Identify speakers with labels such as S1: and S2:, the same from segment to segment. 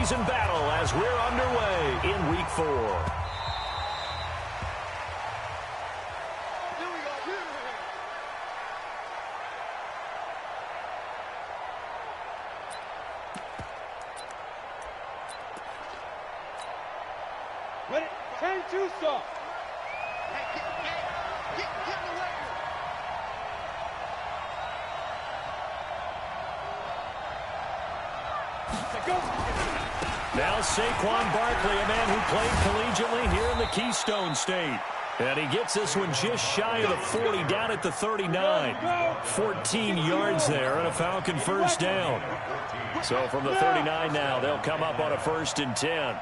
S1: preseason battle as we're underway in Week 4.
S2: Ready? Turn two soft.
S1: Now Saquon Barkley, a man who played collegiately here in the Keystone State. And he gets this one just shy of the 40, down at the 39. 14 yards there and a Falcon first down. So from the 39 now, they'll come up on a 1st and 10.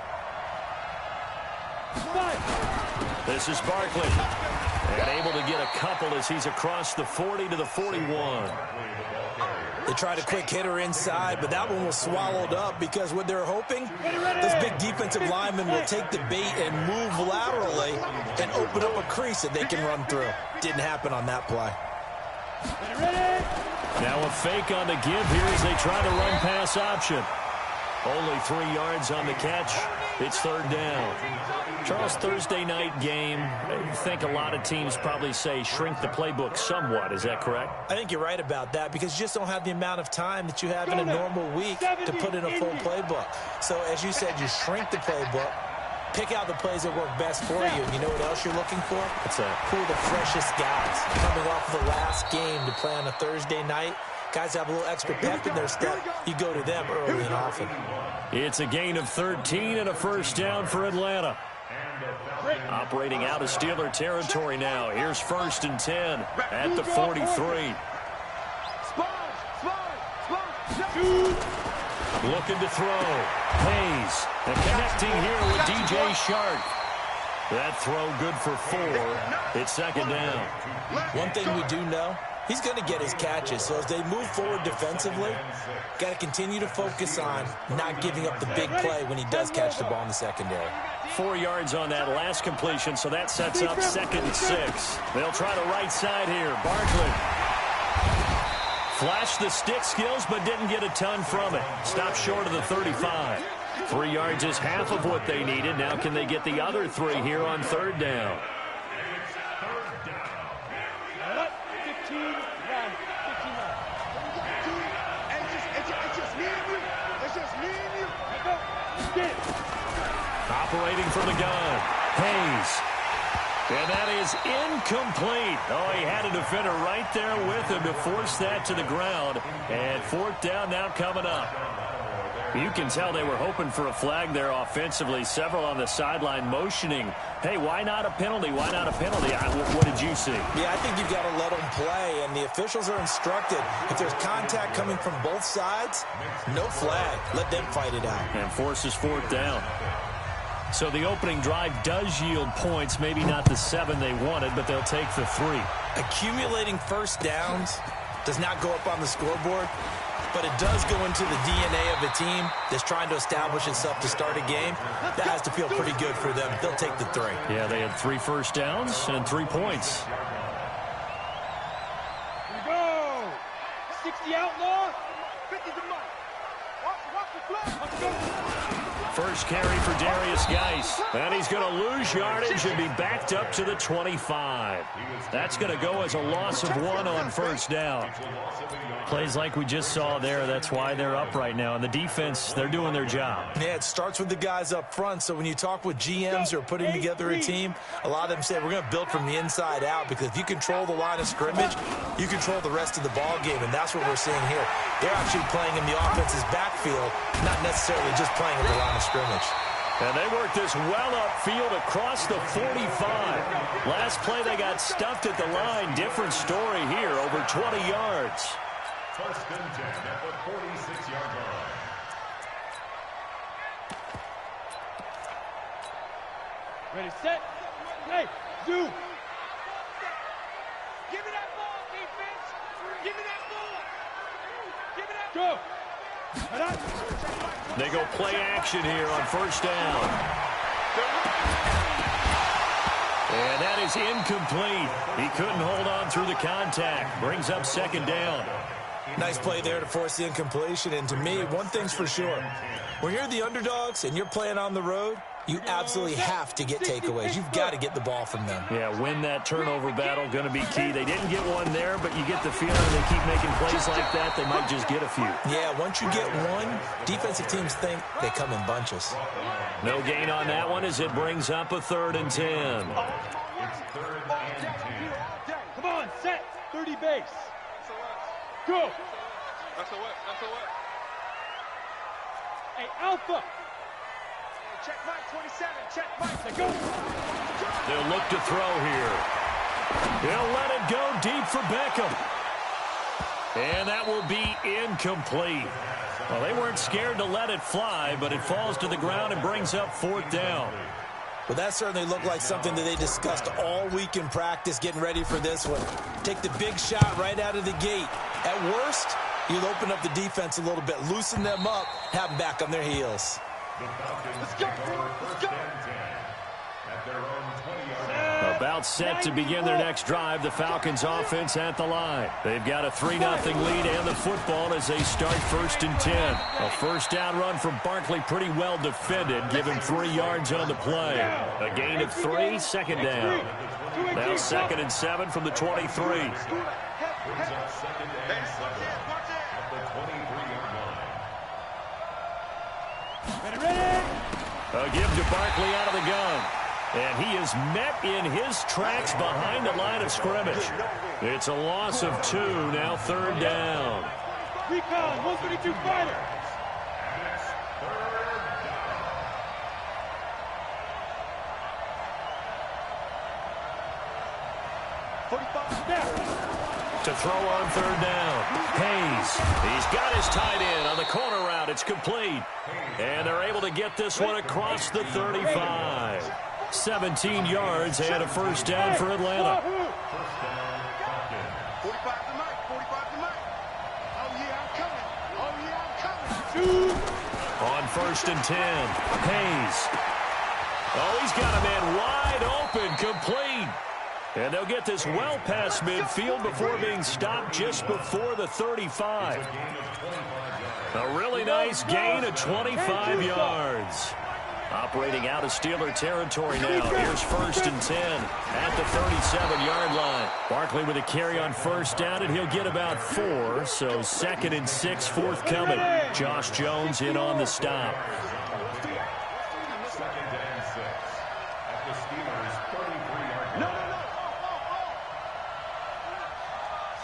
S1: This is Barkley. And able to get a couple as he's across the 40 to the 41.
S3: They tried a quick hitter inside, but that one was swallowed up because what they're hoping, those big defensive linemen will take the bait and move laterally and open up a crease that they can run through. Didn't happen on that play.
S1: Now a fake on the give here as they try to run pass option. Only 3 yards on the catch. It's 3rd down. Charles, Thursday night game, I think a lot of teams probably say shrink the playbook somewhat. Is that correct?
S3: I think you're right about that because you just don't have the amount of time that you have in a normal week to put in a full playbook. So as you said, you shrink the playbook, pick out the plays that work best for you. And you know what else you're looking for?
S1: What's that?
S3: Who are the freshest guys coming off the last game to play on a Thursday night? Guys have a little extra pep in their step. You go to them early and often.
S1: It's a gain of 13 and a first down for Atlanta. Operating out of Steeler territory now. Here's 1st and 10 at the 43. Looking to throw. Hayes. And connecting here with DJ Shark. That throw good for 4. It's 2nd down.
S3: One thing we do know, he's going to get his catches. So as they move forward defensively, got to continue to focus on not giving up the big play when he does catch the ball in the secondary.
S1: 4 yards on that last completion, so that sets up 2nd and 6. They'll try the right side here. Barkley. Flashed the stick skills, but didn't get a ton from it. Stopped short of the 35. 3 yards is half of what they needed. Now can they get the other 3 here on 3rd down? Operating from the gun. Hayes. And that is incomplete. Oh, he had a defender right there with him to force that to the ground. And 4th down now coming up. You can tell they were hoping for a flag there offensively. Several on the sideline motioning. Hey, why not a penalty? Why not a penalty? What did you see?
S3: Yeah, I think you've got to let them play, and the officials are instructed. If there's contact coming from both sides, no flag. Let them fight it out.
S1: And forces 4th down. So the opening drive does yield points, maybe not the 7 they wanted, but they'll take the 3.
S3: Accumulating first downs does not go up on the scoreboard, but it does go into the DNA of a team that's trying to establish itself to start a game. That has to feel pretty good for them. They'll take the 3.
S1: Yeah, they had 3 first downs and 3 points.
S2: Here we go. 60 outlaw. 50 the money. Watch the flag. Let's go.
S1: First carry for Darius Geis. And he's going to lose yardage and be backed up to the 25. That's going to go as a loss of 1 on 1st down. Plays like we just saw there, that's why they're up right now. And the defense, they're doing their job.
S3: Yeah, it starts with the guys up front. So when you talk with GMs who are putting together a team, a lot of them say we're going to build from the inside out, because if you control the line of scrimmage, you control the rest of the ball game, and that's what we're seeing here. They're actually playing in the offense's backfield, not necessarily just playing at the line of scrimmage.
S1: And they work this well upfield across the 45. Last play they got stuffed at the line. Different story here, over 20 yards.
S4: 1st and 10 at the 46-yard line.
S2: Ready, set. Hey, do. Give me that ball, defense. Give me that ball. Give me that. Go.
S1: They go play action here on 1st down. And that is incomplete. He couldn't hold on through the contact. Brings up 2nd down.
S3: Nice play there to force the incompletion. And to me, one thing's for sure. When you're the underdogs and you're playing on the road, you absolutely have to get takeaways. You've got to get the ball from them.
S1: Yeah, win that turnover battle, going to be key. They didn't get one there, but you get the feeling they keep making plays like that, they might just get a few.
S3: Yeah, once you get one, defensive teams think they come in bunches.
S1: No gain on that one as it brings up a 3rd and 10.
S2: Come on, set. 30 base. Go.
S5: That's a what? That's a what?
S2: Hey, Alpha. Check Mike, 27. Check Mike. Go.
S1: They'll look to throw here. He'll let it go deep for Beckham. And that will be incomplete. Well, they weren't scared to let it fly, but it falls to the ground and brings up 4th down.
S3: Well, that certainly looked like something that they discussed all week in practice, getting ready for this one. Take the big shot right out of the gate. At worst, you'll open up the defense a little bit, loosen them up, have them back on their heels.
S2: Let's go. Let's go.
S1: About set to begin their next drive, the Falcons offense at the line. They've got a 3-0 lead and the football as they start 1st and 10. A first down run from Barkley, pretty well defended, give him 3 yards on the play. A gain of 3, 2nd down. Now 2nd and 7 from the 23. A give to Barkley out of the gun. And he is met in his tracks behind the line of scrimmage. It's a loss of 2, now 3rd down.
S2: Recon, 132 fighter.
S1: To throw on 3rd down. Hayes, he's got his tight end on the corner route. It's complete. And they're able to get this one across the 35. 17 yards and a first down for Atlanta.
S2: 45 to Mike, 45 to Mike. Oh, yeah, I'm coming. Oh, yeah, I'm coming.
S1: On 1st and 10, Hayes. Oh, he's got a man wide open, complete. And they'll get this well past midfield before being stopped just before the 35. A really nice gain of 25 yards. Operating out of Steeler territory now. Here's 1st and 10 at the 37-yard line. Barkley with a carry on 1st down, and he'll get about 4. So 2nd and 6 forthcoming. Josh Jones in on the stop.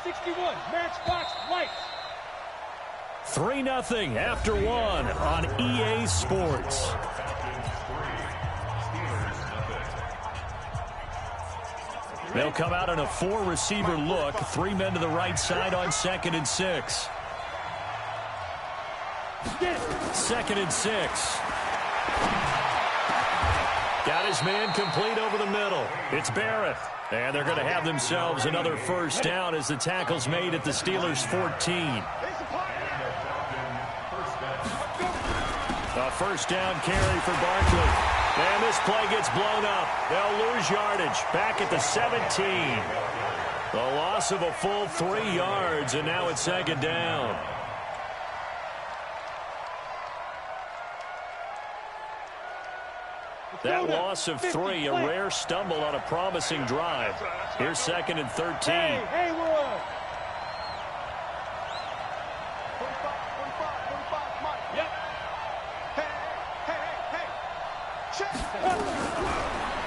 S2: 61, matchbox lights.
S1: 3-0 after 1 on EA Sports. They'll come out in a 4-receiver look. 3 men to the right side on 2nd and 6. 2nd and 6. Got his man complete over the middle. It's Barrett. And they're going to have themselves another first down as the tackle's made at the Steelers' 14. A first down carry for Barkley. And this play gets blown up. They'll lose yardage back at the 17. The loss of a full 3 yards, and now it's 2nd down. That loss of 3, a rare stumble on a promising drive. Here's 2nd and 13.
S2: Hey, Haywood. 45, Mike. Yep. Hey. Check.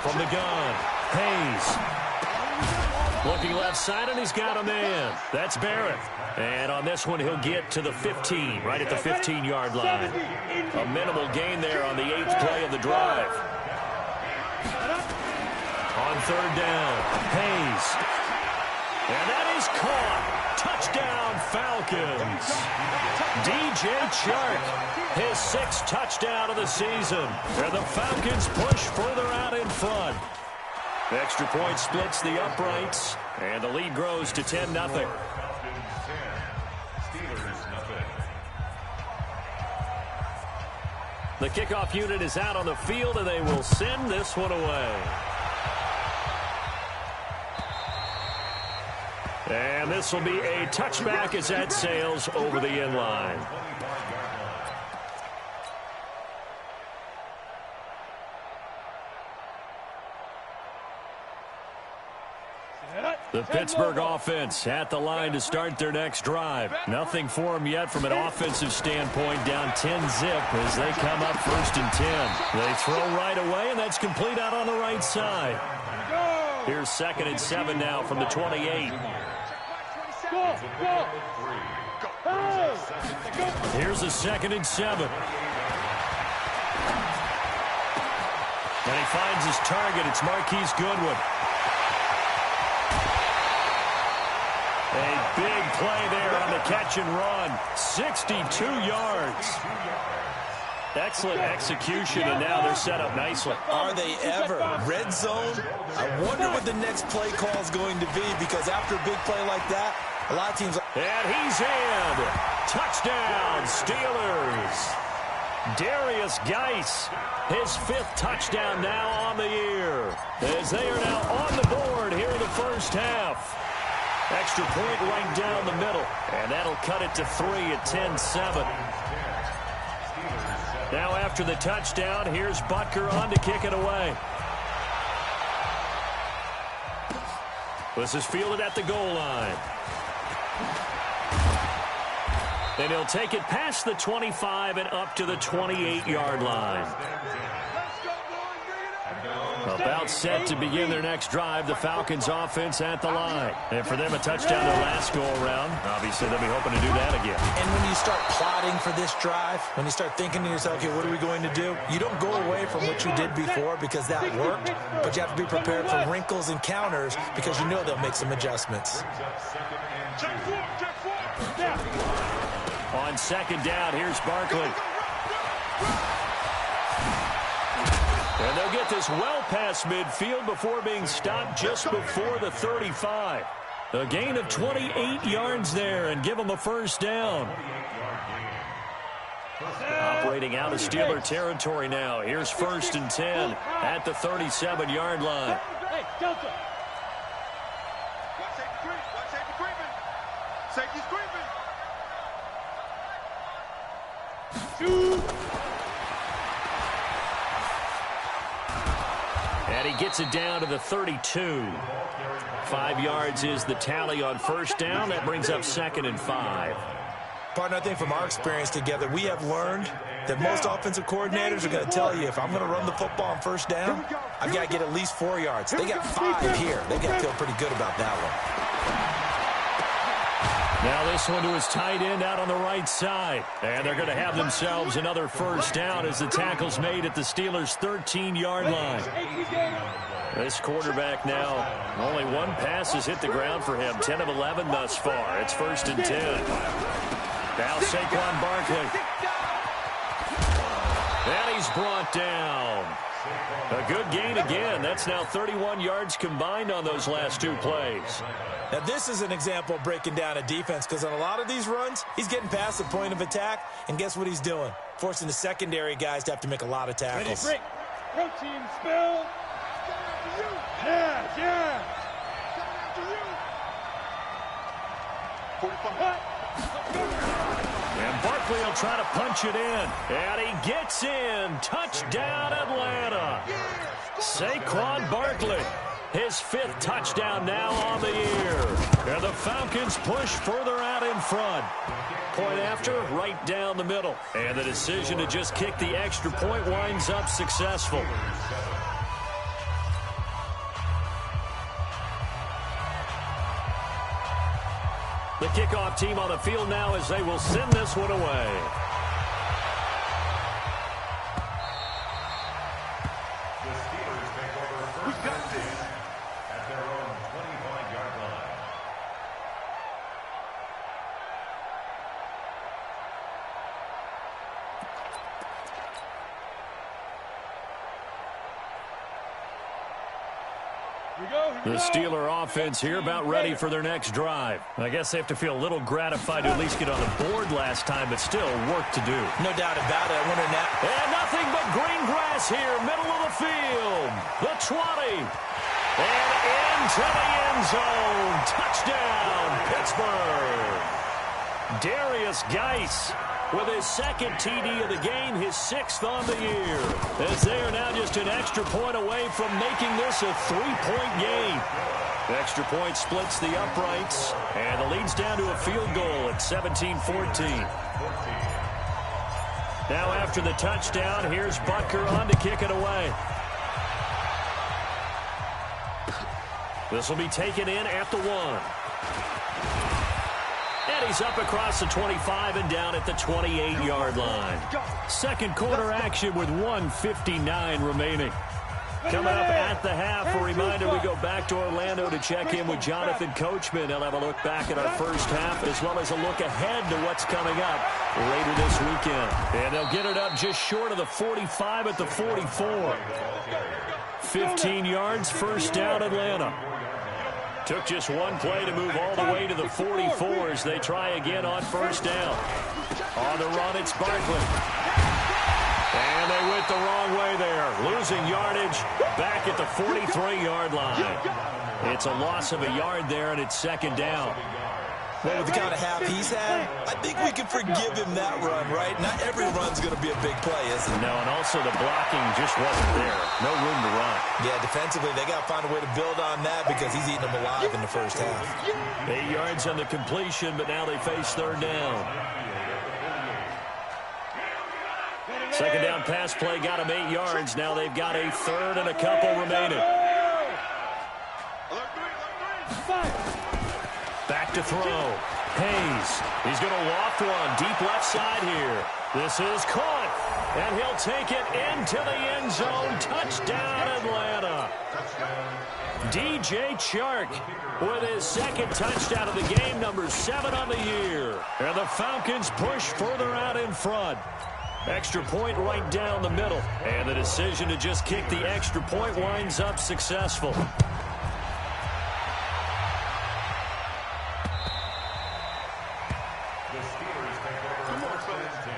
S1: From the gun, Hayes. Looking left side, and he's got a man. That's Barrett. And on this one, he'll get to the 15, right at the 15-yard line. A minimal gain there on the 8th play of the drive. On 3rd down, Hayes. And that is caught. Touchdown, Falcons. DJ Chark, his 6th touchdown of the season. And the Falcons push further out in front. The extra point splits the uprights, and the lead grows to 10-0. The kickoff unit is out on the field, and they will send this one away. And this will be a touchback as that sails over the end line. The Pittsburgh offense at the line to start their next drive. Nothing for them yet from an offensive standpoint, down 10-zip as they come up 1st and 10. They throw right away, and that's complete out on the right side. Here's 2nd and 7 now from the 28. Here's a 2nd and 7. And he finds his target. It's Marquise Goodwin. A big play there on the catch and run. 62 yards. Excellent execution, and now they're set up nicely.
S3: Are they ever? Red zone? I wonder what the next play call is going to be, because after a big play like that, a lot of teams...
S1: And he's in. Touchdown, Steelers. Darius Geis, his 5th touchdown now on the year, as they are now on the board here in the first half. Extra point right down the middle, and that'll cut it to 3 at 10-7. Now after the touchdown, here's Butker on to kick it away. This is fielded at the goal line. And he'll take it past the 25 and up to the 28-yard line. About set to begin their next drive, the Falcons offense at the line. And for them, a touchdown their last go-around. Obviously, they'll be hoping to do that again.
S3: And when you start plotting for this drive, when you start thinking to yourself, okay, what are we going to do? You don't go away from what you did before because that worked, but you have to be prepared for wrinkles and counters because you know they'll make some adjustments.
S1: On 2nd down, here's Barkley. And they'll get this well past midfield before being stopped just before the 35. A gain of 28 yards there and give them a first down. Operating out of Steeler territory now. Here's 1st and 10 at the 37-yard line.
S2: Hey, Delta. Safety's creeping. Shoot.
S1: And he gets it down to the 32. 5 yards is the tally on first down. That brings up 2nd and 5.
S3: Partner, I think from our experience together, we have learned that most offensive coordinators are going to tell you, if I'm going to run the football on first down, I've got to get at least 4 yards. They got 5 here. They got to feel pretty good about that one.
S1: Now this one to his tight end out on the right side. And they're going to have themselves another first down as the tackle's made at the Steelers' 13-yard line. This quarterback now, only one pass has hit the ground for him. 10 of 11 thus far. It's 1st and 10. Now Saquon Barkley. And he's brought down. A good gain again. That's now 31 yards combined on those last 2 plays.
S3: Now, this is an example of breaking down a defense, because on a lot of these runs, he's getting past the point of attack, and guess what he's doing? Forcing the secondary guys to have to make a lot of tackles.
S2: Ready, break. Protein spill. Yeah.
S1: And Barkley will try to punch it in. And he gets in. Touchdown, Atlanta. Saquon Barkley. His 5th touchdown now on the year. And the Falcons push further out in front. Point after, right down the middle. And the decision to just kick the extra point winds up successful. The kickoff team on the field now as they will send this one away. The Steeler offense here about ready for their next drive. I guess they have to feel a little gratified to at least get on the board last time, but still work to do.
S3: No doubt about it. I wonder now.
S1: And nothing but green grass here, middle of the field. The 20. And into the end zone. Touchdown, Pittsburgh. Darius Geis with his 2nd TD of the game, his 6th on the year. As they are now just an extra point away from making this a 3-point game. Extra point splits the uprights, and the lead's down to a field goal at 17-14. Now after the touchdown, here's Butker on to kick it away. This will be taken in at the 1. And he's up across the 25 and down at the 28-yard line. Second quarter action with 1:59 remaining. Coming up at the half, a reminder we go back to Orlando to check in with Jonathan Coachman. He'll have a look back at our first half as well as a look ahead to what's coming up later this weekend. And they'll get it up just short of the 45 at the 44. 15 yards, first down Atlanta. Took just one play to move all the way to the 44 as they try again on first down. On the run, it's Barkley. And they went the wrong way there. Losing yardage back at the 43-yard line. It's a loss of a yard there, and it's second down.
S3: Well, with the kind of half he's had, I think we can forgive him that run, right? Not every run's going to be a big play, is it?
S1: No, and also the blocking just wasn't there. No room to run.
S3: Yeah, defensively, they got to find a way to build on that because he's eating them alive in the first half.
S1: 8 yards on the completion, but now they face third down. Second down pass play got him 8 yards. Now they've got a third and a couple remaining. Back to throw. Hayes. He's going to loft one deep left side here. This is caught. And he'll take it into the end zone. Touchdown, Atlanta. DJ Chark with his second touchdown of the game, number 7 on the year. And the Falcons push further out in front. Extra point right down the middle. And the decision to just kick the extra point winds up successful.
S4: The Steelers take over first and 10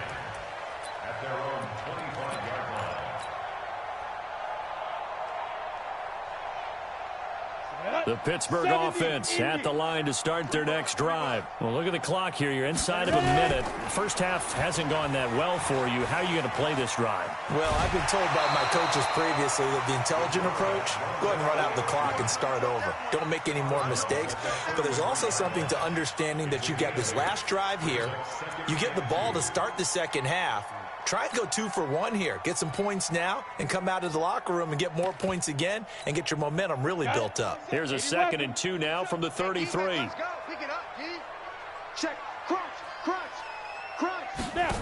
S4: at their own 25-yard line.
S1: The Pittsburgh offense at the line to start their next drive. Well, look at the clock here. You're inside of a minute. First half hasn't gone that well for you. How are you going to play this drive?
S3: Well, I've been told by my coaches previously that the intelligent approach, go ahead and run out the clock and start over. Don't make any more mistakes. But there's also something to understanding that you get this last drive here. You get the ball to start the second half. Try and go 2 for 1 here. Get some points now and come out of the locker room and get more points again and get your momentum really built up.
S1: Here's a 2nd and 2 now from the 33.
S2: Let's go. Pick it up, D. Check. Crunch. Crunch. Crunch. Now.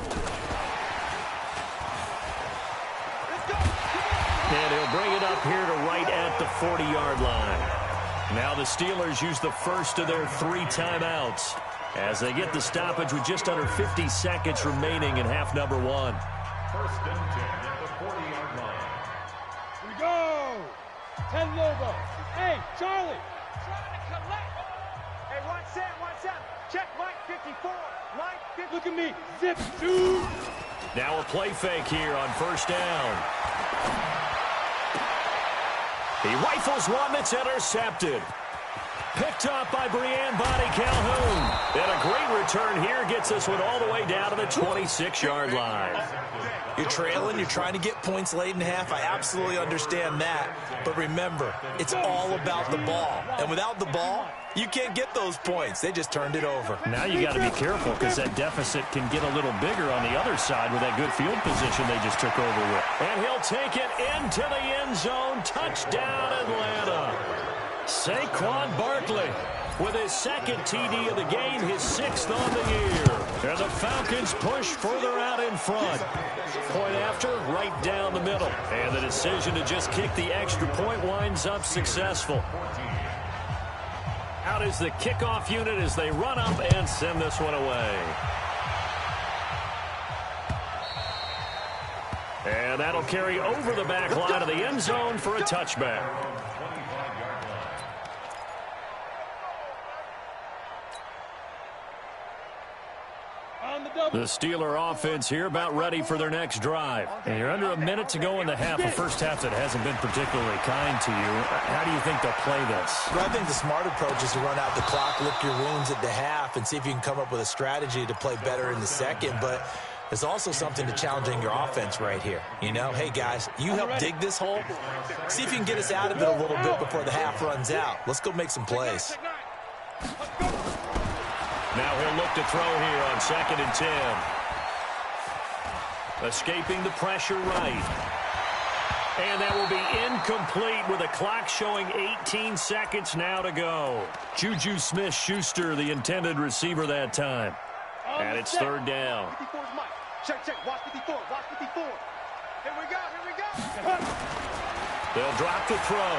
S2: Let's go.
S1: And he'll bring it up here to right at the 40-yard line. Now the Steelers use the first of their 3 timeouts as they get the stoppage with just under 50 seconds remaining in half number 1.
S4: First and 10 at the 40-yard line.
S2: Here we go. 10 Lobo. Hey, Charlie. Trying to collect. Hey, watch that. Check Mike 54. Mike 50. Look at me. Zip, shoot.
S1: Now a play fake here on first down. He rifles one that's intercepted. Picked up by Brian Body Calhoun. And a great return here gets this one all the way down to the 26-yard line.
S3: You're trailing, you're trying to get points late in half. I absolutely understand that. But remember, it's all about the ball. And without the ball, you can't get those points. They just turned it over.
S1: Now you got to be careful because that deficit can get a little bigger on the other side with that good field position they just took over with. And he'll take it into the end zone. Touchdown, Atlanta. Saquon Barkley with his 2nd TD of the game, his 6th on the year. And the Falcons push further out in front. Point after, right down the middle. And the decision to just kick the extra point winds up successful. Out is the kickoff unit as they run up and send this one away. And that'll carry over the back line of the end zone for a touchback. The Steeler offense here about ready for their next drive. And you're under a minute to go in the half, a first half that hasn't been particularly kind to you. How do you think they'll play this?
S3: Well, I think the smart approach is to run out the clock, lick your wounds at the half, and see if you can come up with a strategy to play better in the second. But There's also something to challenging your offense right here. You know, hey, guys, you help dig this hole. See if you can get us out of it a little bit before the half runs out. Let's go make some plays.
S1: Now he'll look to throw here on 2nd and 10. Escaping the pressure right. And that will be incomplete with the clock showing 18 seconds now to go. Juju Smith-Schuster, the intended receiver that time. And it's 3rd down.
S2: 54's Mike. Check, check. Watch 54. Watch 54. Here we go. Here we go.
S1: They'll drop the throw.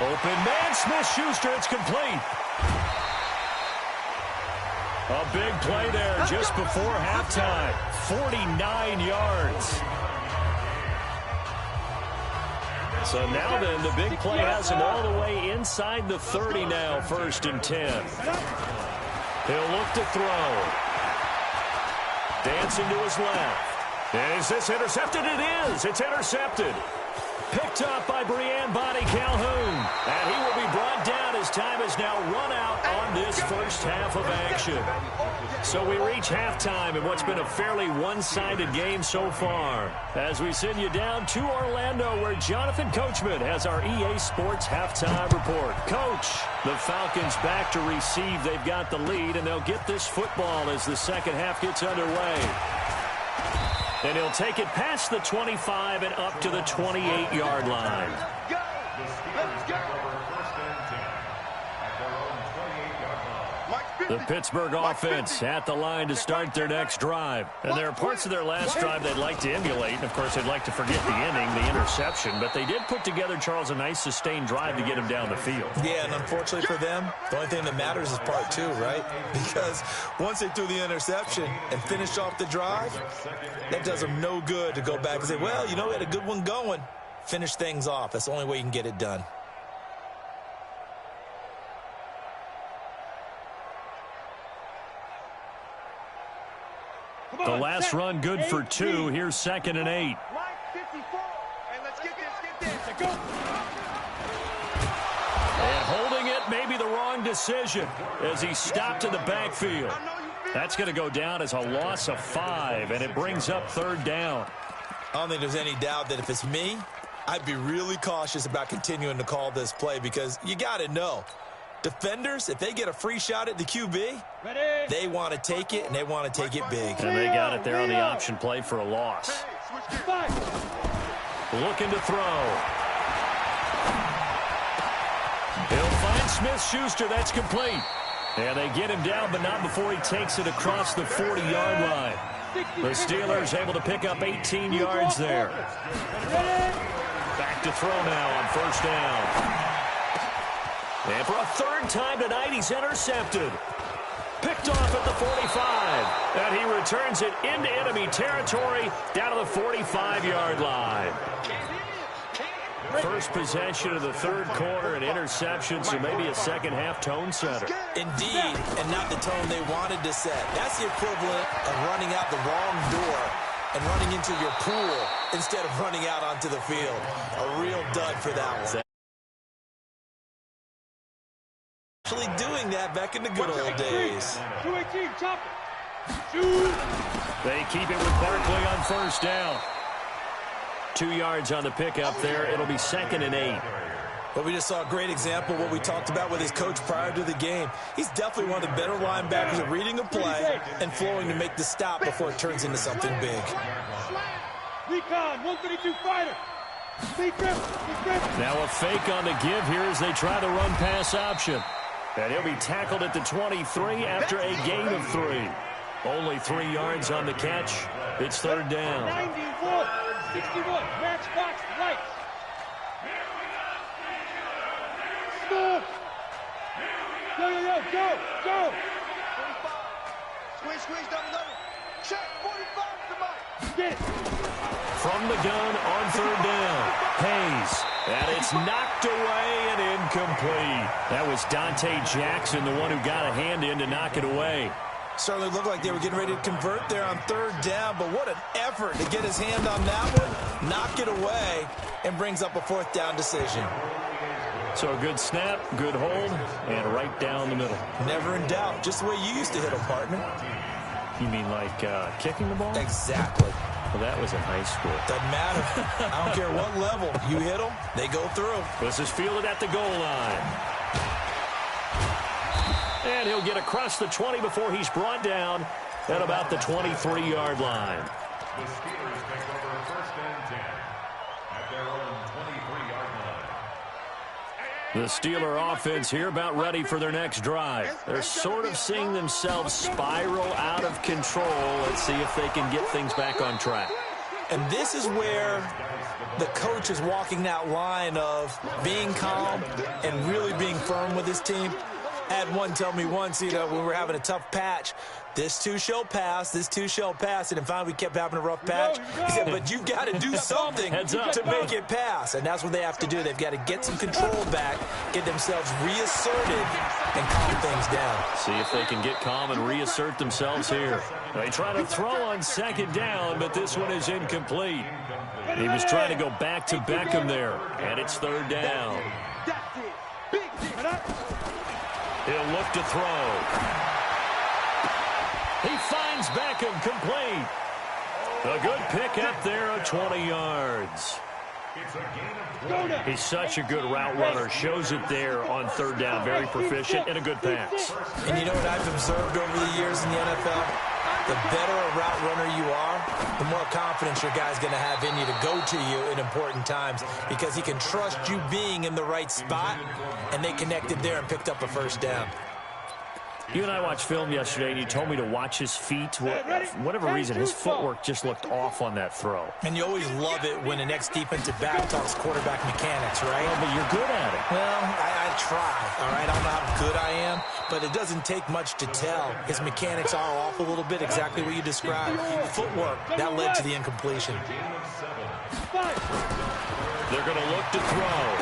S1: Open man, Smith-Schuster. It's complete. A big play there just before halftime. 49 yards. So now then, the big play has him all the way inside the 30 now, 1st and 10. He'll look to throw. Dancing to his left. And is this intercepted? It is. It's intercepted. Picked up by Brian Bonnie Calhoun. And he will be brought down as time is now run out on this first half of action. So we reach halftime in what's been a fairly one-sided game so far. As we send you down to Orlando, where Jonathan Coachman has our EA Sports halftime report. Coach, the Falcons back to receive. They've got the lead, and they'll get this football as the second half gets underway. And he'll take it past the 25 and up to the 28-yard line. The Pittsburgh offense at the line to start their next drive. And there are parts of their last drive they'd like to emulate. And, of course, they'd like to forget the inning, the interception. But they did put together, Charles, a nice sustained drive to get him down the field.
S3: Yeah, and unfortunately for them, the only thing that matters is part 2, right? Because once they threw the interception and finished off the drive, that does them no good to go back and say, well, you know, we had a good one going. Finish things off. That's the only way you can get it done.
S1: The last run good for 2. Here's 2nd and 8.
S2: Line 54. And let's get this. Go.
S1: And holding it may be the wrong decision as he stopped in the backfield. That's going to go down as a loss of 5, and it brings up 3rd down.
S3: I don't think there's any doubt that if it's me, I'd be really cautious about continuing to call this play because you got to know. Defenders, if they get a free shot at the QB, they want to take it, and they want to take it big.
S1: And they got it there on the option play for a loss. Looking to throw. He'll find Smith-Schuster. That's complete. And they get him down, but not before he takes it across the 40-yard line. The Steelers able to pick up 18 yards there. Back to throw now on 1st down. And for a 3rd time tonight, he's intercepted. Picked off at the 45. And he returns it into enemy territory down to the 45-yard line. First possession of the 3rd quarter, an interception, so maybe a second-half tone setter.
S3: Indeed, and not the tone they wanted to set. That's the equivalent of running out the wrong door and running into your pool instead of running out onto the field. A real dud for that one. Actually doing that back in the good old days.
S2: 218, chop it.
S1: They keep it with Barkley on 1st down. 2 yards on the pickup there. It'll be 2nd and 8.
S3: But we just saw a great example of what we talked about with his coach prior to the game. He's definitely one of the better linebackers at reading a play and flowing to make the stop before it turns into something big.
S2: Recon, 132 fighter.
S1: Now a fake on the give here as they try the run-pass option. And he'll be tackled at the 23 after a gain of 3. Only 3 yards on the catch. It's 3rd down.
S2: 91, 61, matchbox lights. Smoke. Yo, go. 45. Squeeze, double. Check, 45 to Mike. Get it.
S1: From the gun on 3rd down. Hayes. And it's knocked away and incomplete. That was Dante Jackson, the one who got a hand in to knock it away.
S3: Certainly looked like they were getting ready to convert there on 3rd down, but what an effort to get his hand on that one, knock it away, and brings up a 4th down decision.
S1: So a good snap, good hold, and right down the middle.
S3: Never in doubt, just the way you used to hit him, partner.
S1: You mean like kicking the ball?
S3: Exactly.
S1: Well, that was in high school.
S3: Doesn't matter. I don't care what level. You hit them, they go through.
S1: This is fielded at the goal line. And he'll get across the 20 before he's brought down at about the 23-yard line.
S4: The Steelers take over first and 10 at their own 23-yard line.
S1: The Steeler offense here about ready for their next drive. They're sort of seeing themselves spiral out of control. Let's see if they can get things back on track.
S3: And this is where the coach is walking that line of being calm and really being firm with his team. I had one tell me once, when we were having a tough patch, this too shall pass, this too shall pass. And finally, we kept having a rough patch. He said, but you've got to do something to make it pass. And that's what they have to do. They've got to get some control back, get themselves reasserted, and calm things down.
S1: See if they can get calm and reassert themselves here. They try to throw on second down, but this one is incomplete. He was trying to go back to Beckham there, and it's third down. He'll look to throw. He finds Beckham complete. A good pick up there of 20 yards. He's such a good route runner. Shows it there on third down. Very proficient and a good pass.
S3: And you know what I've observed over the years in the NFL? The better a route runner you are, the more confidence your guy's going to have in you to go to you in important times because he can trust you being in the right spot, and they connected there and picked up a first down.
S1: You and I watched film yesterday, and you told me to watch his feet. For whatever reason, his footwork just looked off on that throw.
S3: And you always love it when the next defensive back talks quarterback mechanics, right?
S1: Well, but you're good at it.
S3: Well, I try, all right? I don't know how good I am, but it doesn't take much to tell. His mechanics are off a little bit, exactly what you described. Footwork, that led to the incompletion.
S1: They're going to look to throw.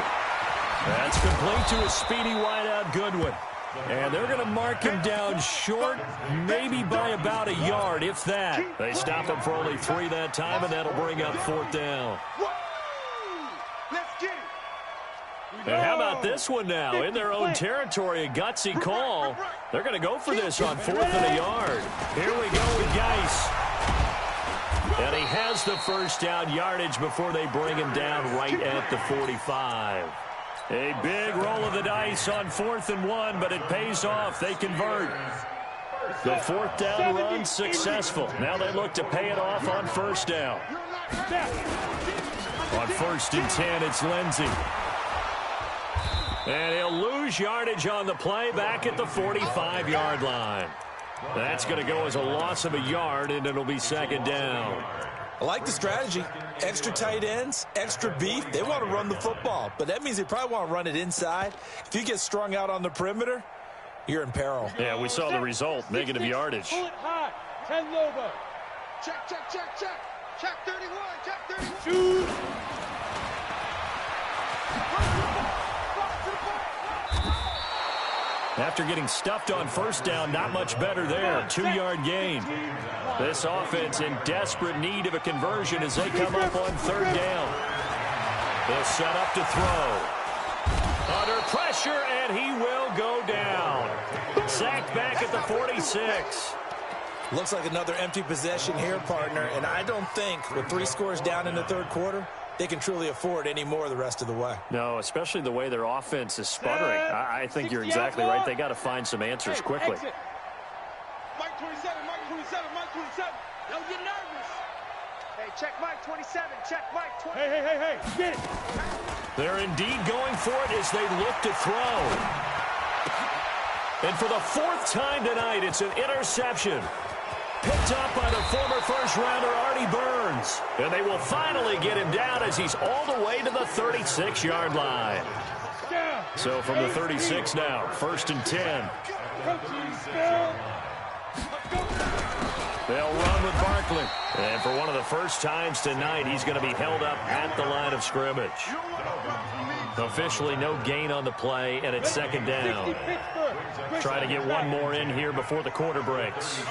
S1: That's complete to a speedy wideout Goodwin. And they're going to mark him down short, maybe by about a yard, if that. They stop him for only 3 that time, and that'll bring up fourth down. And how about this one now? In their own territory, a gutsy call. They're going to go for this on 4th and a yard. Here we go with Geis. And he has the first down yardage before they bring him down right at the 45. A big roll of the dice on 4th and 1, but it pays off. They convert. The 4th down run successful. Now they look to pay it off on first down. On 1st and 10, it's Lindsey. And he'll lose yardage on the play back at the 45-yard line. That's going to go as a loss of a yard, and it'll be second down.
S3: I like the strategy. Extra tight ends, extra beef. They want to run the football, but that means they probably want to run it inside. If you get strung out on the perimeter, you're in peril.
S1: Yeah, we saw the result, negative yardage.
S2: Pull it high. 10 Lobo. Check, check, check, check. Check 31, check 31. Shoot.
S1: After getting stuffed on first down, not much better there. 2-yard gain. This offense in desperate need of a conversion as they come up on third down. They'll set up to throw. Under pressure, and he will go down. Sacked back at the 46.
S3: Looks like another empty possession here, partner, and I don't think with 3 scores down in the third quarter, they can truly afford any more the rest of the way.
S1: No, especially the way their offense is sputtering. I think you're exactly right. They got to find some answers quickly.
S2: Mike 27, Mike 27, Mike 27. Don't get nervous. Hey, check Mike 27, check Mike 20. Hey, get it.
S1: They're indeed going for it as they look to throw. And for the 4th time tonight, it's an interception. Picked up by the former first-rounder Artie Burns. And they will finally get him down as he's all the way to the 36-yard line. So from the 36 now, 1st and 10. They'll run with Barkley. And for one of the first times tonight, he's going to be held up at the line of scrimmage. Officially no gain on the play, and it's second down. Try to get one more in here before the quarter breaks.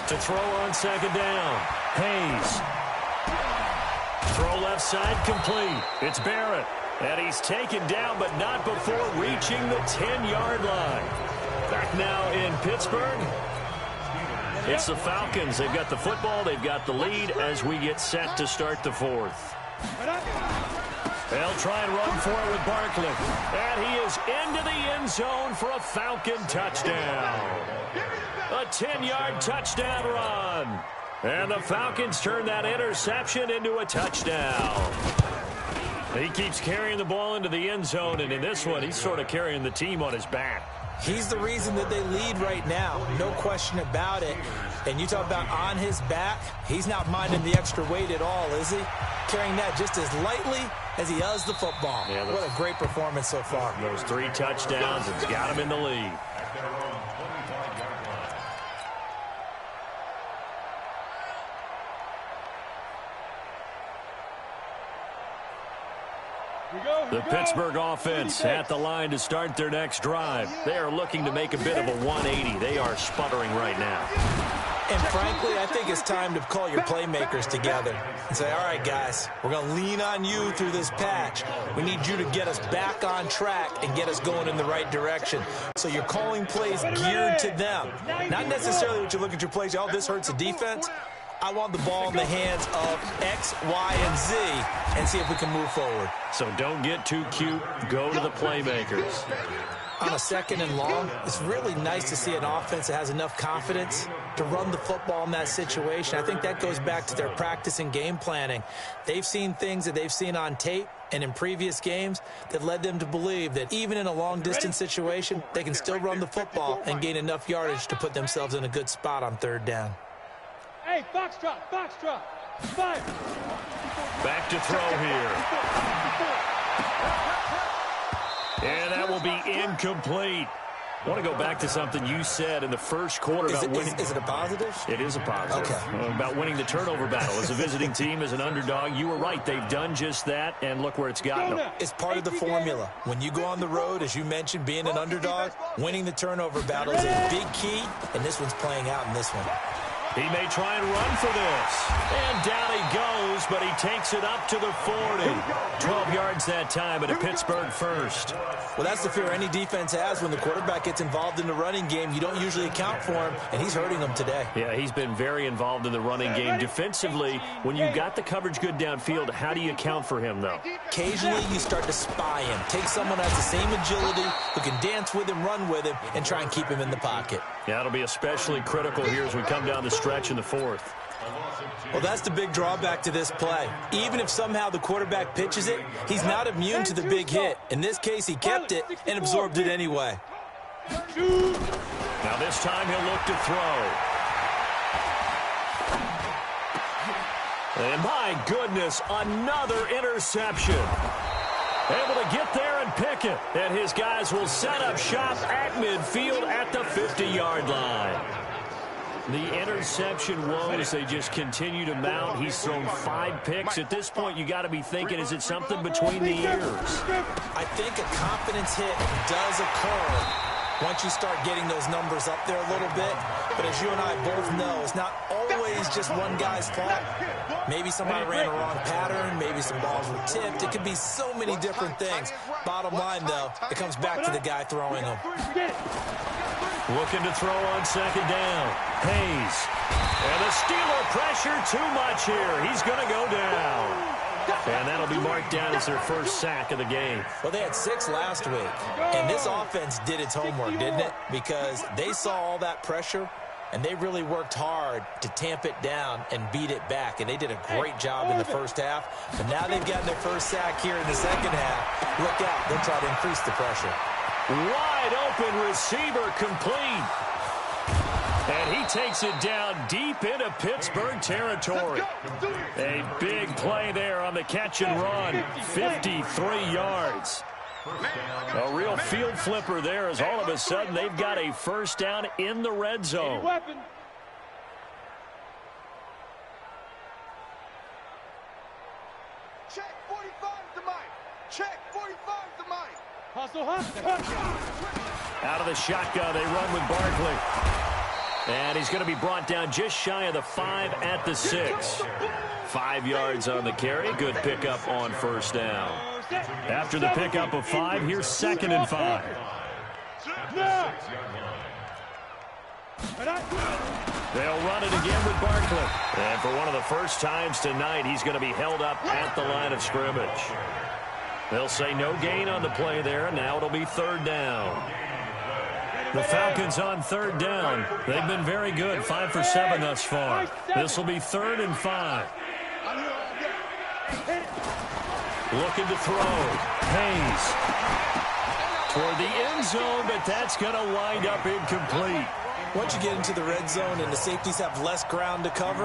S1: To throw on second down. Hayes. Throw left side complete. It's Barrett. And he's taken down, but not before reaching the 10-yard line. Back now in Pittsburgh. It's the Falcons. They've got the football. They've got the lead as we get set to start the fourth. They'll try and run for it with Barkley. And he is into the end zone for a Falcon touchdown. A 10-yard touchdown run. And the Falcons turn that interception into a touchdown. He keeps carrying the ball into the end zone, and in this one, he's sort of carrying the team on his back.
S3: He's the reason that they lead right now. No question about it. And you talk about on his back, he's not minding the extra weight at all, is he? Carrying that just as lightly as he does the football. Yeah, what a great performance so far.
S1: Those 3 touchdowns has got him in the lead. The Pittsburgh offense at the line to start their next drive. They are looking to make a bit of a 180. They are sputtering right now.
S3: And frankly, I think it's time to call your playmakers together and say, all right, guys, we're going to lean on you through this patch. We need you to get us back on track and get us going in the right direction. So you're calling plays geared to them. Not necessarily what you look at your plays, oh, this hurts the defense. I want the ball in the hands of X, Y, and Z and see if we can move forward.
S1: So don't get too cute. Go to the playmakers.
S3: On a 2nd and long, it's really nice to see an offense that has enough confidence to run the football in that situation. I think that goes back to their practice and game planning. They've seen things that they've seen on tape and in previous games that led them to believe that even in a long-distance situation, they can still run the football and gain enough yardage to put themselves in a good spot on 3rd down.
S2: Hey, foxtrot, foxtrot. 5.
S1: Back to throw here. And that will be incomplete. I want to go back to something you said in the first quarter about winning.
S3: Is it a positive?
S1: It is a positive.
S3: Okay.
S1: About winning the turnover battle. As a visiting team, as an underdog, you were right. They've done just that, and look where it's gotten them.
S3: It's part of the formula. When you go on the road, as you mentioned, being an underdog, winning the turnover battle is a big key, and this one's playing out in this one.
S1: He may try and run for this. And down he goes, but he takes it up to the 40. 12 yards that time, and a Pittsburgh first.
S3: Well, that's the fear any defense has when the quarterback gets involved in the running game. You don't usually account for him, and he's hurting them today.
S1: Yeah, he's been very involved in the running game. Defensively, when you've got the coverage good downfield, how do you account for him, though?
S3: Occasionally, you start to spy him. Take someone who has the same agility, who can dance with him, run with him, and try and keep him in the pocket.
S1: Yeah, it'll be especially critical here as we come down the stretch in the 4th.
S3: Well, that's the big drawback to this play. Even if somehow the quarterback pitches it, he's not immune to the big hit. In this case, he kept it and absorbed it anyway.
S1: Now this time he'll look to throw. And my goodness, another interception. Able to get there and pick it. And his guys will set up shop at midfield at the 50-yard line. The interception woes, they just continue to mount. He's thrown 5 picks. At this point, you got to be thinking, is it something between the ears?
S3: I think a confidence hit does occur once you start getting those numbers up there a little bit. But as you and I both know, it's not always just one guy's fault. Maybe somebody ran a wrong pattern. Maybe some balls were tipped. It could be so many different things. Bottom line, though, it comes back to the guy throwing them.
S1: Looking to throw on 2nd down. Hayes. And the Steeler pressure too much here. He's going to go down. And that'll be marked down as their first sack of the game.
S3: Well, they had 6 last week. And this offense did its homework, didn't it? Because they saw all that pressure, and they really worked hard to tamp it down and beat it back. And they did a great job in the first half. But now they've gotten their first sack here in the second half. Look out. They'll try to increase the pressure.
S1: Wide open receiver complete. And he takes it down deep into Pittsburgh territory. A big play there on the catch and run. 53 yards. A real field flipper there as all of a sudden they've got a first down in the red zone.
S2: Check 45 to Mike. Check 45 to Mike.
S1: Out of the shotgun, they run with Barkley. And he's going to be brought down just shy of the 5 at the 6. 5 yards on the carry. Good pickup on first down. After the pickup of 5, here's 2nd and 5. They'll run it again with Barkley. And for one of the first times tonight, he's going to be held up at the line of scrimmage. They'll say no gain on the play there. Now it'll be third down. The Falcons on third down. They've been very good, 5 for 7 thus far. This will be 3rd and 5. Looking to throw. Hayes toward the end zone, but that's going to wind up incomplete.
S3: Once you get into the red zone and the safeties have less ground to cover,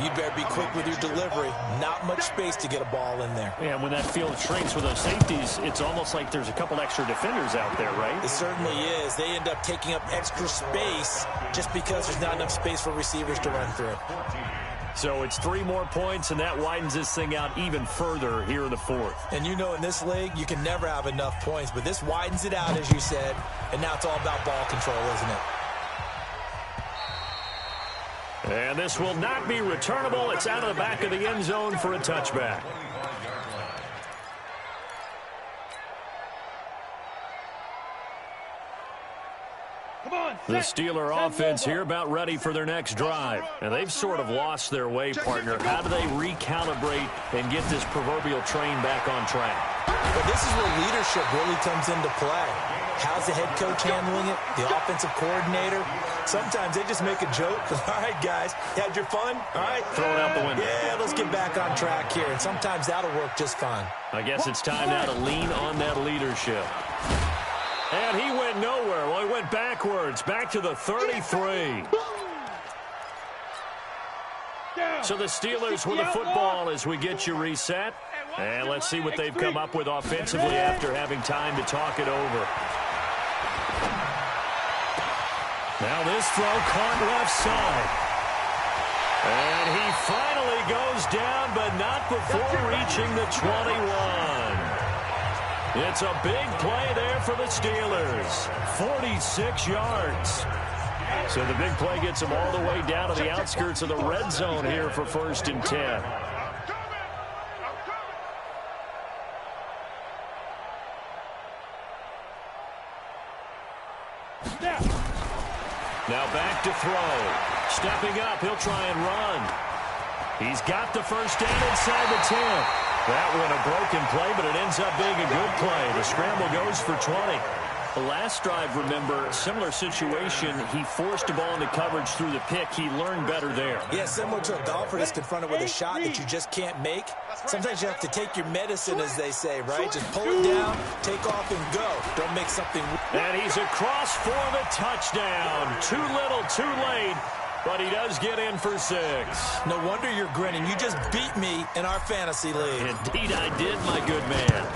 S3: you'd better be quick with your delivery. Not much space to get a ball in there.
S1: Yeah, when that field shrinks with those safeties, it's almost like there's a couple extra defenders out there, right?
S3: It certainly is. They end up taking up extra space just because there's not enough space for receivers to run through.
S1: So it's 3 more points, and that widens this thing out even further here in the 4th.
S3: And you know in this league, you can never have enough points, but this widens it out, as you said, and now it's all about ball control, isn't it?
S1: And this will not be returnable. It's out of the back of the end zone for a touchback. The Steeler offense here about ready for their next drive. And they've sort of lost their way, partner. How do they recalibrate and get this proverbial train back on track?
S3: But this is where leadership really comes into play. How's the head coach handling it? The offensive coordinator? Sometimes they just make a joke. All right, guys, had your fun? All right.
S1: Throw it out the window.
S3: Yeah, let's get back on track here. And sometimes that'll work just fine.
S1: I guess it's time now to lean on that leadership. And he went nowhere. Well, he went backwards, back to the 33. So the Steelers with the football as we get you reset. And let's see what they've come up with offensively after having time to talk it over. Now this throw caught left side. And he finally goes down, but not before reaching the 21. It's a big play there for the Steelers. 46 yards. So the big play gets them all the way down to the outskirts of the red zone here for 1st and 10. Now back to throw. Stepping up, he'll try and run. He's got the first down inside the 10. That one a broken play, but it ends up being a good play. The scramble goes for 20. The last drive, remember, similar situation. He forced a ball into coverage through the pick. He learned better there.
S3: Yeah, similar to a golfer that's confronted with a shot that you just can't make. Sometimes you have to take your medicine, as they say, right? Just pull it down, take off, and go. Don't make something.
S1: And he's across for the touchdown. Too little, too late. But he does get in for 6.
S3: No wonder you're grinning. You just beat me in our fantasy league.
S1: Indeed I did, my good man.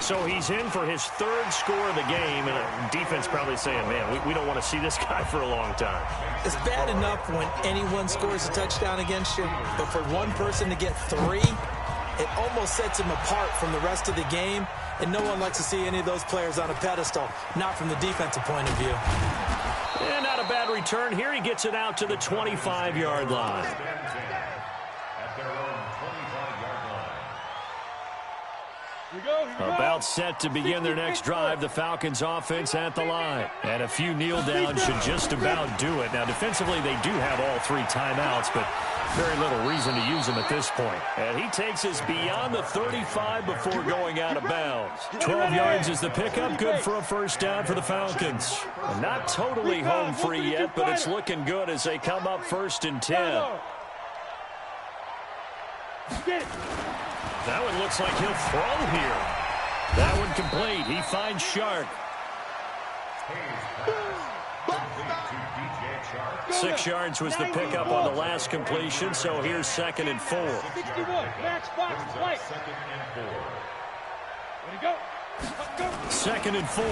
S1: So he's in for his 3rd score of the game, and defense probably saying, man, we don't want to see this guy for a long time.
S3: It's bad enough when anyone scores a touchdown against you, but for one person to get 3, it almost sets him apart from the rest of the game, and no one likes to see any of those players on a pedestal, not from the defensive point of view.
S1: And not a bad return. Here he gets it out to the 25-yard line. About set to begin their next drive. The Falcons offense at the line. And a few kneel downs should just about do it. Now, defensively, they do have all 3 timeouts, but very little reason to use them at this point. And he takes us beyond the 35 before going out of bounds. 12 yards is the pickup. Good for a first down for the Falcons. And not totally home free yet, but it's looking good as they come up 1st and 10. That one looks like he'll throw here. That one complete. He finds Shark. 6 yards was the pickup on the last completion, so here's 2nd and 4.
S2: 61, max box, right.
S1: 2nd and 4.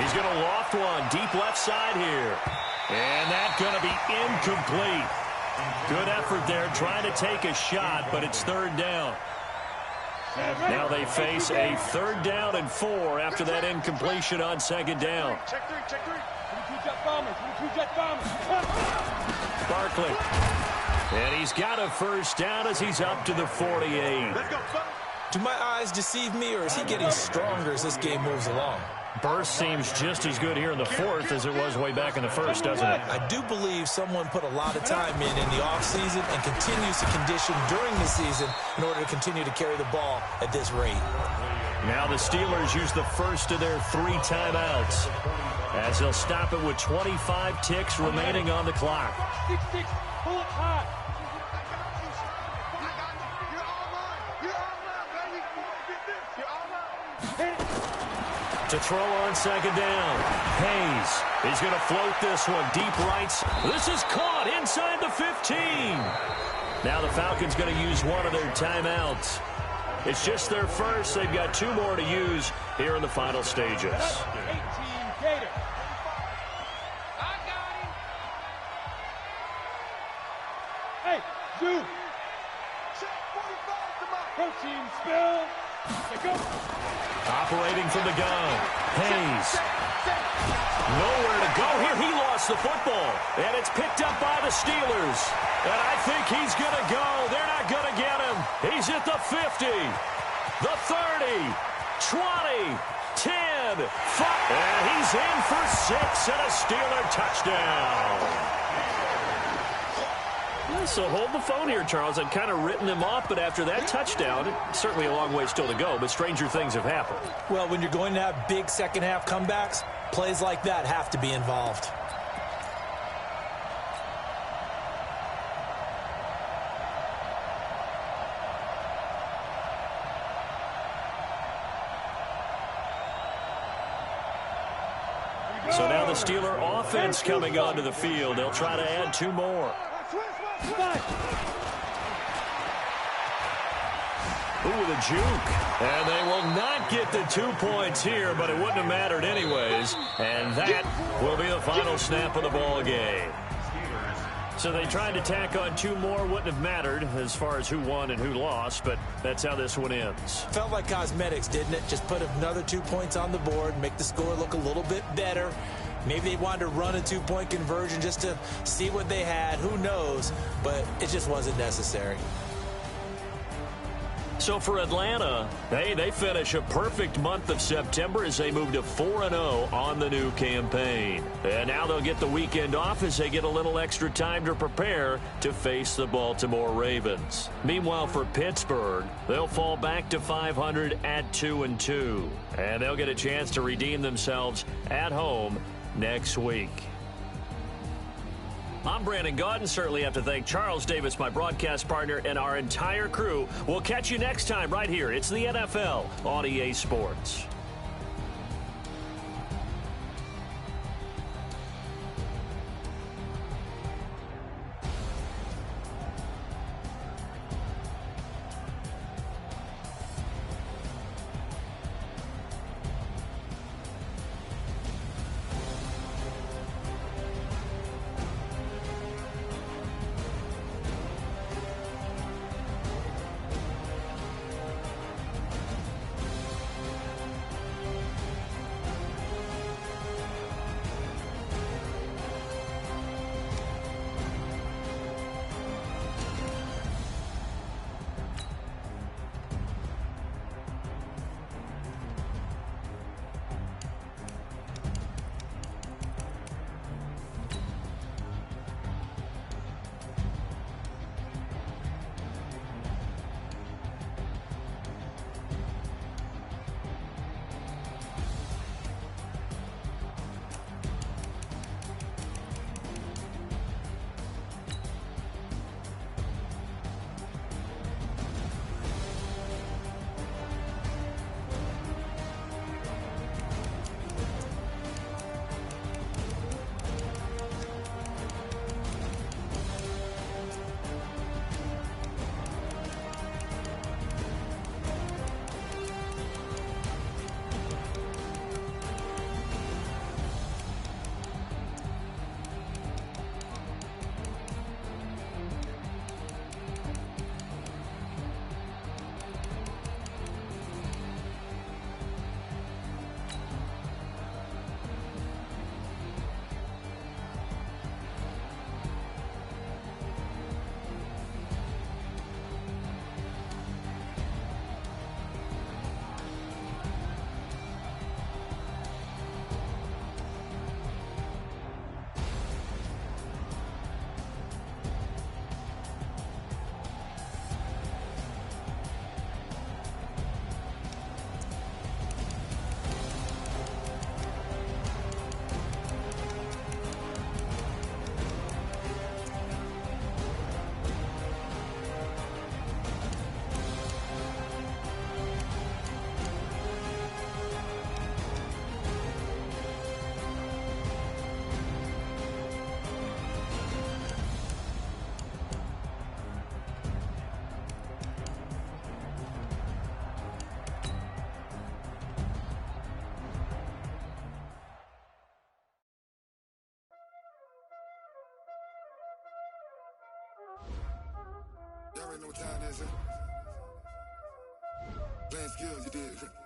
S1: He's going to loft one deep left side here. And that's going to be incomplete. Good effort there, trying to take a shot, but it's 3rd down. Now they face a 3rd down and 4 after that incompletion on 2nd down.
S2: Check 3, check 3. 22 jet bombers, 22 jet bombers.
S1: Barkley. And he's got a first down as he's up to the 48.
S3: Do my eyes deceive me, or is he getting stronger as this game moves along?
S1: Burst seems just as good here in the fourth as it was way back in the first, doesn't it?
S3: I do believe someone put a lot of time in the offseason and continues to condition during the season in order to continue to carry the ball at this rate.
S1: Now the Steelers use the first of their 3 timeouts as they'll stop it with 25 ticks remaining on the clock.
S2: 6-6, pull it high.
S1: To throw on second down. Hayes is going to float this one deep right. This is caught inside the 15. Now the Falcons going to use one of their timeouts. It's just their first. They've got 2 more to use here in the final stages.
S2: 18 Gator. Hey, Zoo. Protein spill. Let's go.
S1: Operating from the gun. Hayes. Nowhere to go here. He lost the football. And it's picked up by the Steelers. And I think he's going to go. They're not going to get him. He's at the 50. The 30. 20. 10. 5. And he's in for 6 and a Steeler touchdown. So hold the phone here, Charles. I'd kind of written him off, but after that touchdown, certainly a long way still to go, but stranger things have happened.
S3: Well, when you're going to have big second-half comebacks, plays like that have to be involved.
S1: So now the Steeler offense coming onto the field. They'll try to add 2 more. Ooh, with a juke. And they will not get the 2 points here, but it wouldn't have mattered anyways. And that will be the final snap of the ball game. So they tried to tack on 2 more. Wouldn't have mattered as far as who won and who lost, but that's how this one ends.
S3: Felt like cosmetics, didn't it? Just put another 2 points on the board, make the score look a little bit better. Maybe they wanted to run a 2-point conversion just to see what they had. Who knows? But it just wasn't necessary.
S1: So for Atlanta, hey, they finish a perfect month of September as they move to 4-0 on the new campaign. And now they'll get the weekend off as they get a little extra time to prepare to face the Baltimore Ravens. Meanwhile, for Pittsburgh, they'll fall back to 500 at 2-2. And they'll get a chance to redeem themselves at home next week. I'm Brandon Gaudin. Certainly have to thank Charles Davis, my broadcast partner, and our entire crew. We'll catch you next time right here. It's the NFL on EA Sports.
S6: Y'all already know what time it is. Playing skills, you did.